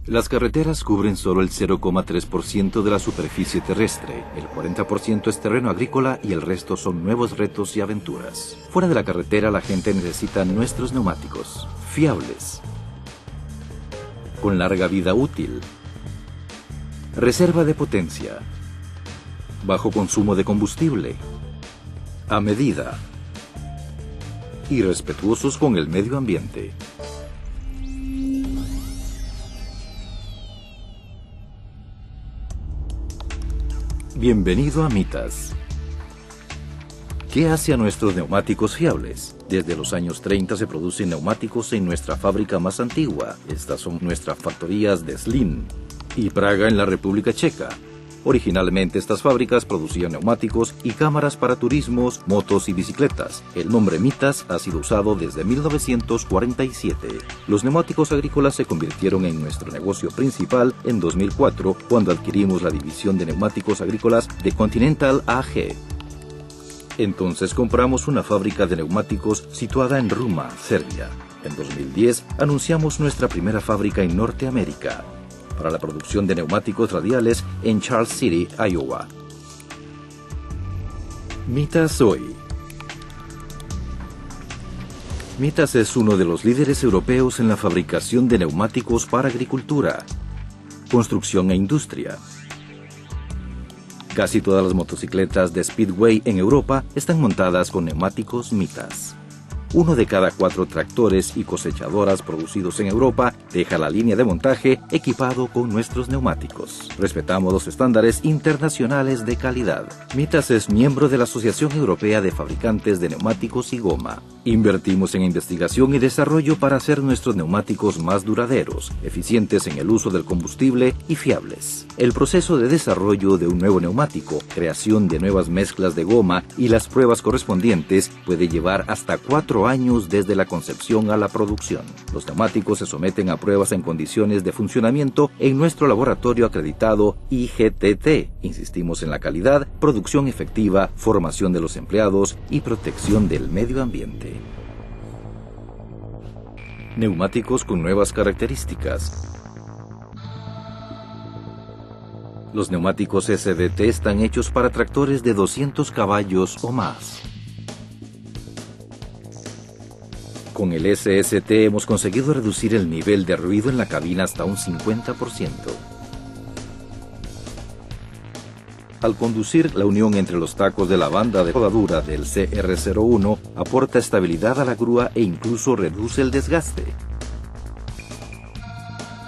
Las carreteras cubren solo el 0,3% de la superficie terrestre, el 40% es terreno agrícola y el resto son nuevos retos y aventuras. Fuera de la carretera la gente necesita nuestros neumáticos, fiables, con larga vida útil, reserva de potencia, bajo consumo de combustible, a medida y respetuosos con el medio ambiente. Bienvenido a Mitas. ¿Qué hace a nuestros neumáticos fiables? Desde los años 30 se producen neumáticos en nuestra fábrica más antigua. Estas son nuestras factorías de Zlín y Praga en la República Checa. Originalmente estas fábricas producían neumáticos y cámaras para turismos, motos y bicicletas. El nombre Mitas ha sido usado desde 1947. Los neumáticos agrícolas se convirtieron en nuestro negocio principal en 2004, cuando adquirimos la división de neumáticos agrícolas de Continental AG. Entonces compramos una fábrica de neumáticos situada en Ruma, Serbia. En 2010 anunciamos nuestra primera fábrica en Norteamérica, para la producción de neumáticos radiales en Charles City, Iowa. Mitas hoy. Mitas es uno de los líderes europeos en la fabricación de neumáticos para agricultura, construcción e industria. Casi todas las motocicletas de Speedway en Europa están montadas con neumáticos Mitas. 1 de cada 4 tractores y cosechadoras producidos en Europa deja la línea de montaje equipado con nuestros neumáticos. Respetamos los estándares internacionales de calidad. Mitas es miembro de la Asociación Europea de Fabricantes de Neumáticos y Goma. Invertimos en investigación y desarrollo para hacer nuestros neumáticos más duraderos, eficientes en el uso del combustible y fiables. El proceso de desarrollo de un nuevo neumático, creación de nuevas mezclas de goma y las pruebas correspondientes puede llevar hasta 4 años desde la concepción a la producción. Los neumáticos se someten a pruebas en condiciones de funcionamiento en nuestro laboratorio acreditado IGTT. Insistimos en la calidad, producción efectiva, formación de los empleados y protección del medio ambiente. Neumáticos con nuevas características. Los neumáticos SDT están hechos para tractores de 200 caballos o más. Con el SST hemos conseguido reducir el nivel de ruido en la cabina hasta un 50%. Al conducir, la unión entre los tacos de la banda de rodadura del CR01 aporta estabilidad a la grúa e incluso reduce el desgaste.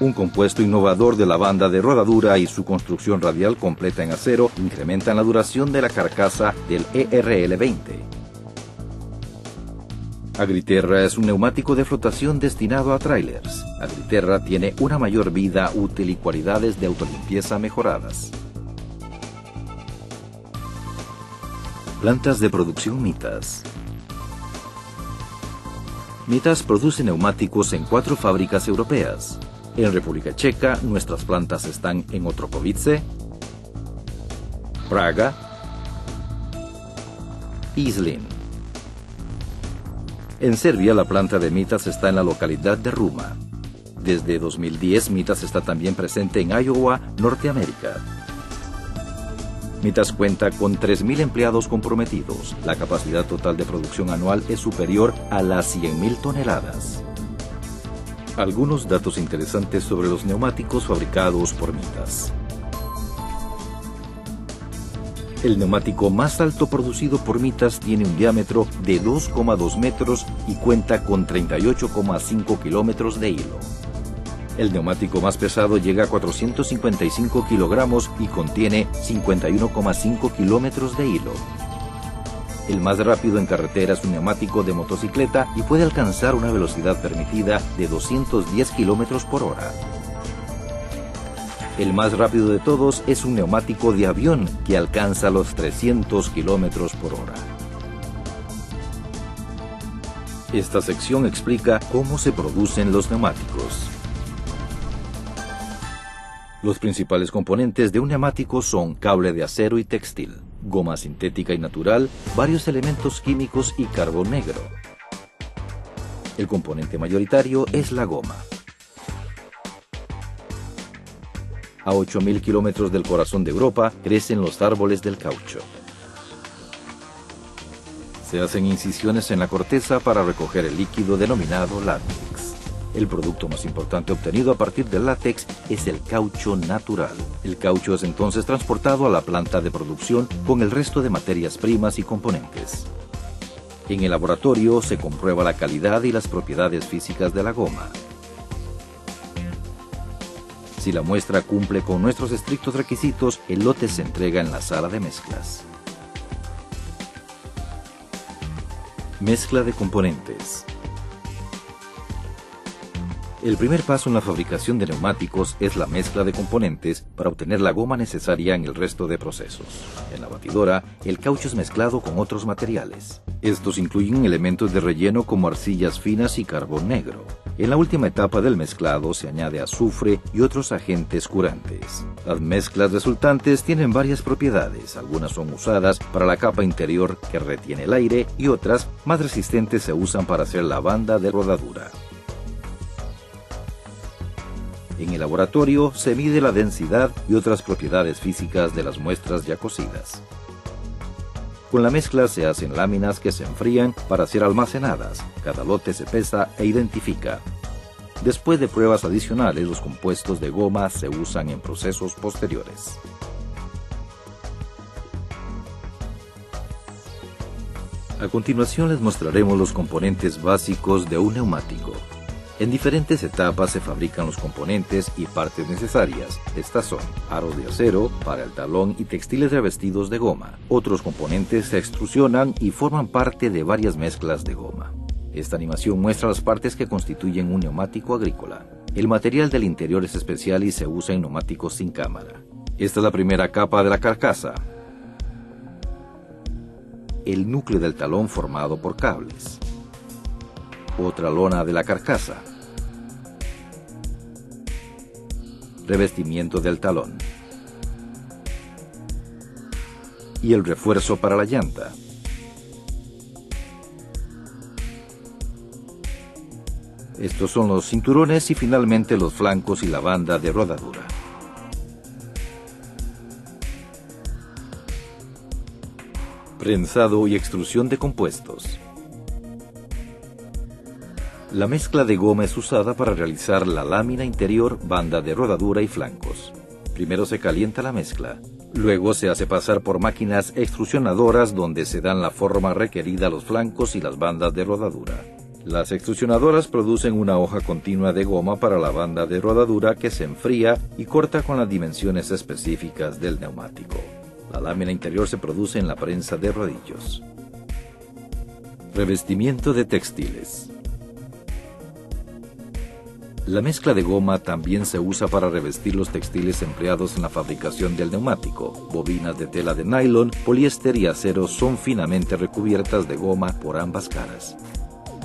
Un compuesto innovador de la banda de rodadura y su construcción radial completa en acero incrementan la duración de la carcasa del ERL20. Agriterra es un neumático de flotación destinado a trailers. Agriterra tiene una mayor vida útil y cualidades de autolimpieza mejoradas. Plantas de producción Mitas. Mitas produce neumáticos en 4 fábricas europeas. En República Checa, nuestras plantas están en Otrokovice, Praga y Zlín. En Serbia, la planta de Mitas está en la localidad de Ruma. Desde 2010, Mitas está también presente en Iowa, Norteamérica. Mitas cuenta con 3.000 empleados comprometidos. La capacidad total de producción anual es superior a las 100.000 toneladas. Algunos datos interesantes sobre los neumáticos fabricados por Mitas. El neumático más alto producido por Mitas tiene un diámetro de 2,2 metros y cuenta con 38,5 kilómetros de hilo. El neumático más pesado llega a 455 kilogramos y contiene 51,5 kilómetros de hilo. El más rápido en carretera es un neumático de motocicleta y puede alcanzar una velocidad permitida de 210 kilómetros por hora. El más rápido de todos es un neumático de avión que alcanza los 300 kilómetros por hora. Esta sección explica cómo se producen los neumáticos. Los principales componentes de un neumático son cable de acero y textil, goma sintética y natural, varios elementos químicos y carbón negro. El componente mayoritario es la goma. A 8.000 kilómetros del corazón de Europa crecen los árboles del caucho. Se hacen incisiones en la corteza para recoger el líquido denominado látex. El producto más importante obtenido a partir del látex es el caucho natural. El caucho es entonces transportado a la planta de producción con el resto de materias primas y componentes. En el laboratorio se comprueba la calidad y las propiedades físicas de la goma. Si la muestra cumple con nuestros estrictos requisitos, el lote se entrega en la sala de mezclas. Mezcla de componentes. El primer paso en la fabricación de neumáticos es la mezcla de componentes para obtener la goma necesaria en el resto de procesos. En la batidora, el caucho es mezclado con otros materiales. Estos incluyen elementos de relleno como arcillas finas y carbón negro. En la última etapa del mezclado se añade azufre y otros agentes curantes. Las mezclas resultantes tienen varias propiedades. Algunas son usadas para la capa interior que retiene el aire y otras, más resistentes, se usan para hacer la banda de rodadura. En el laboratorio se mide la densidad y otras propiedades físicas de las muestras ya cocidas. Con la mezcla se hacen láminas que se enfrían para ser almacenadas. Cada lote se pesa e identifica. Después de pruebas adicionales, los compuestos de goma se usan en procesos posteriores. A continuación les mostraremos los componentes básicos de un neumático. En diferentes etapas se fabrican los componentes y partes necesarias. Estas son aros de acero para el talón y textiles revestidos de goma. Otros componentes se extrusionan y forman parte de varias mezclas de goma. Esta animación muestra las partes que constituyen un neumático agrícola. El material del interior es especial y se usa en neumáticos sin cámara. Esta es la primera capa de la carcasa. El núcleo del talón formado por cables. Otra lona de la carcasa. Revestimiento del talón. Y el refuerzo para la llanta. Estos son los cinturones y finalmente los flancos y la banda de rodadura. Prensado y extrusión de compuestos. La mezcla de goma es usada para realizar la lámina interior, banda de rodadura y flancos. Primero se calienta la mezcla. Luego se hace pasar por máquinas extrusionadoras donde se dan la forma requerida a los flancos y las bandas de rodadura. Las extrusionadoras producen una hoja continua de goma para la banda de rodadura que se enfría y corta con las dimensiones específicas del neumático. La lámina interior se produce en la prensa de rodillos. Revestimiento de textiles. La mezcla de goma también se usa para revestir los textiles empleados en la fabricación del neumático. Bobinas de tela de nylon, poliéster y acero son finamente recubiertas de goma por ambas caras.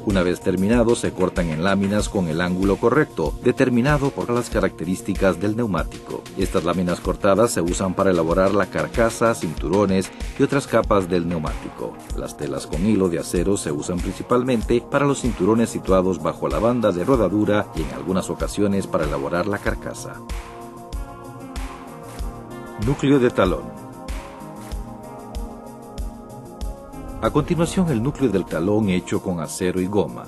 Una vez terminados, se cortan en láminas con el ángulo correcto, determinado por las características del neumático. Estas láminas cortadas se usan para elaborar la carcasa, cinturones y otras capas del neumático. Las telas con hilo de acero se usan principalmente para los cinturones situados bajo la banda de rodadura y en algunas ocasiones para elaborar la carcasa. Núcleo de talón. A continuación, el núcleo del talón hecho con acero y goma.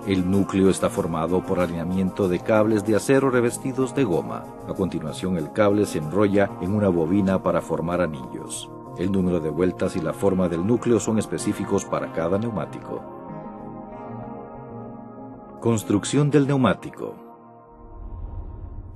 El núcleo está formado por alineamiento de cables de acero revestidos de goma. A continuación, el cable se enrolla en una bobina para formar anillos. El número de vueltas y la forma del núcleo son específicos para cada neumático. Construcción del neumático.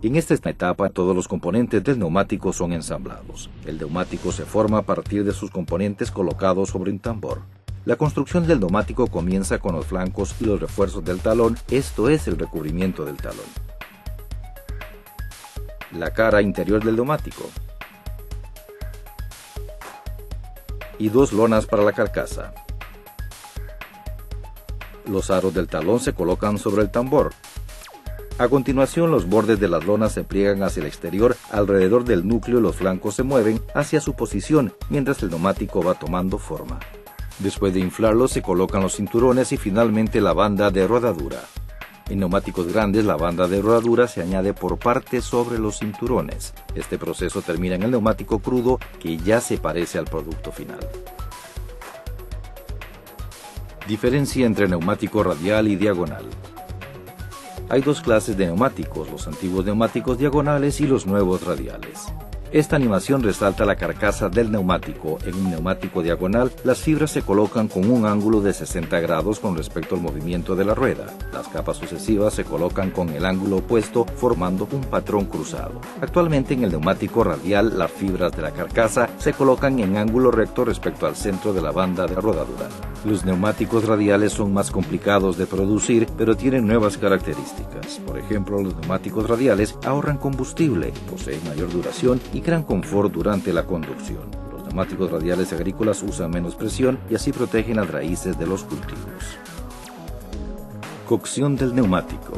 En esta etapa, todos los componentes del neumático son ensamblados. El neumático se forma a partir de sus componentes colocados sobre un tambor. La construcción del neumático comienza con los flancos y los refuerzos del talón, esto es el recubrimiento del talón. La cara interior del neumático. Y dos lonas para la carcasa. Los aros del talón se colocan sobre el tambor. A continuación, los bordes de las lonas se pliegan hacia el exterior, alrededor del núcleo los flancos se mueven hacia su posición, mientras el neumático va tomando forma. Después de inflarlos se colocan los cinturones y finalmente la banda de rodadura. En neumáticos grandes, la banda de rodadura se añade por partes sobre los cinturones. Este proceso termina en el neumático crudo, que ya se parece al producto final. Diferencia entre neumático radial y diagonal. Hay dos clases de neumáticos, los antiguos neumáticos diagonales y los nuevos radiales. Esta animación resalta la carcasa del neumático. En un neumático diagonal, las fibras se colocan con un ángulo de 60 grados con respecto al movimiento de la rueda. Las capas sucesivas se colocan con el ángulo opuesto, formando un patrón cruzado. Actualmente, en el neumático radial, las fibras de la carcasa se colocan en ángulo recto respecto al centro de la banda de rodadura. Los neumáticos radiales son más complicados de producir, pero tienen nuevas características. Por ejemplo, los neumáticos radiales ahorran combustible, poseen mayor duración y crean confort durante la conducción. Los neumáticos radiales agrícolas usan menos presión y así protegen las raíces de los cultivos. Cocción del neumático.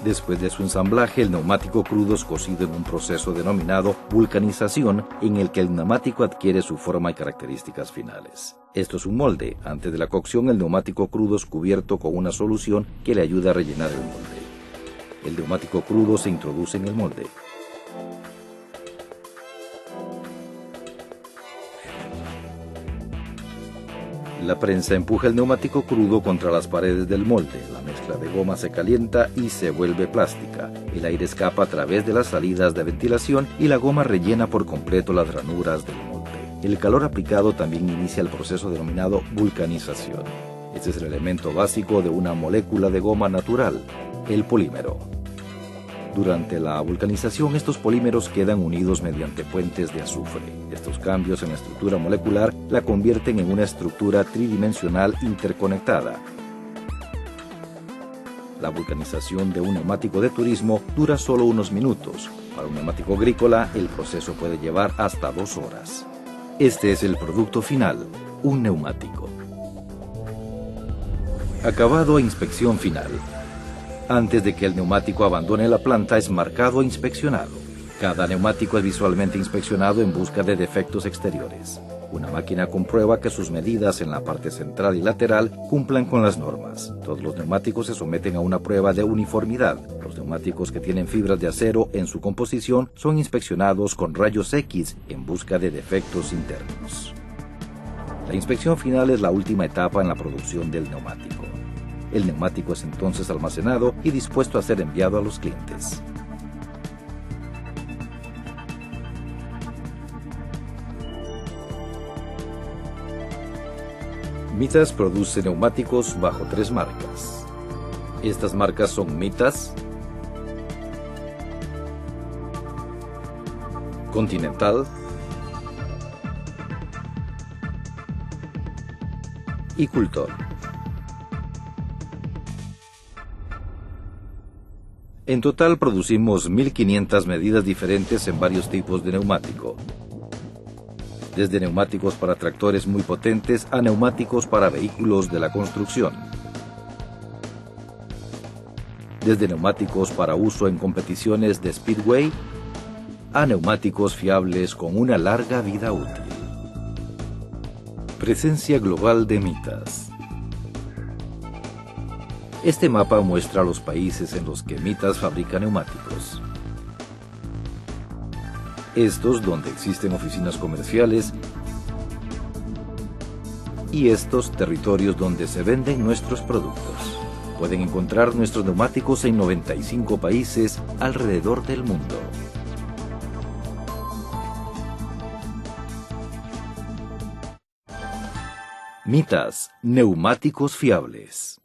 Después de su ensamblaje, el neumático crudo es cocido en un proceso denominado vulcanización, en el que el neumático adquiere su forma y características finales. Esto es un molde. Antes de la cocción, el neumático crudo es cubierto con una solución que le ayuda a rellenar el molde. El neumático crudo se introduce en el molde. La prensa empuja el neumático crudo contra las paredes del molde. La mezcla de goma se calienta y se vuelve plástica. El aire escapa a través de las salidas de ventilación y la goma rellena por completo las ranuras del molde. El calor aplicado también inicia el proceso denominado vulcanización. Este es el elemento básico de una molécula de goma natural, el polímero. Durante la vulcanización, estos polímeros quedan unidos mediante puentes de azufre. Estos cambios en la estructura molecular la convierten en una estructura tridimensional interconectada. La vulcanización de un neumático de turismo dura solo unos minutos. Para un neumático agrícola, el proceso puede llevar hasta 2 horas. Este es el producto final, un neumático. Acabado e inspección final. Antes de que el neumático abandone la planta, es marcado e inspeccionado. Cada neumático es visualmente inspeccionado en busca de defectos exteriores. Una máquina comprueba que sus medidas en la parte central y lateral cumplan con las normas. Todos los neumáticos se someten a una prueba de uniformidad. Los neumáticos que tienen fibras de acero en su composición son inspeccionados con rayos X en busca de defectos internos. La inspección final es la última etapa en la producción del neumático. El neumático es entonces almacenado y dispuesto a ser enviado a los clientes. Mitas produce neumáticos bajo 3 marcas. Estas marcas son Mitas, Continental y Cultor. En total producimos 1.500 medidas diferentes en varios tipos de neumático. Desde neumáticos para tractores muy potentes a neumáticos para vehículos de la construcción. Desde neumáticos para uso en competiciones de speedway a neumáticos fiables con una larga vida útil. Presencia global de Mitas. Este mapa muestra los países en los que Mitas fabrica neumáticos. Estos donde existen oficinas comerciales y estos territorios donde se venden nuestros productos. Pueden encontrar nuestros neumáticos en 95 países alrededor del mundo. Mitas, neumáticos fiables.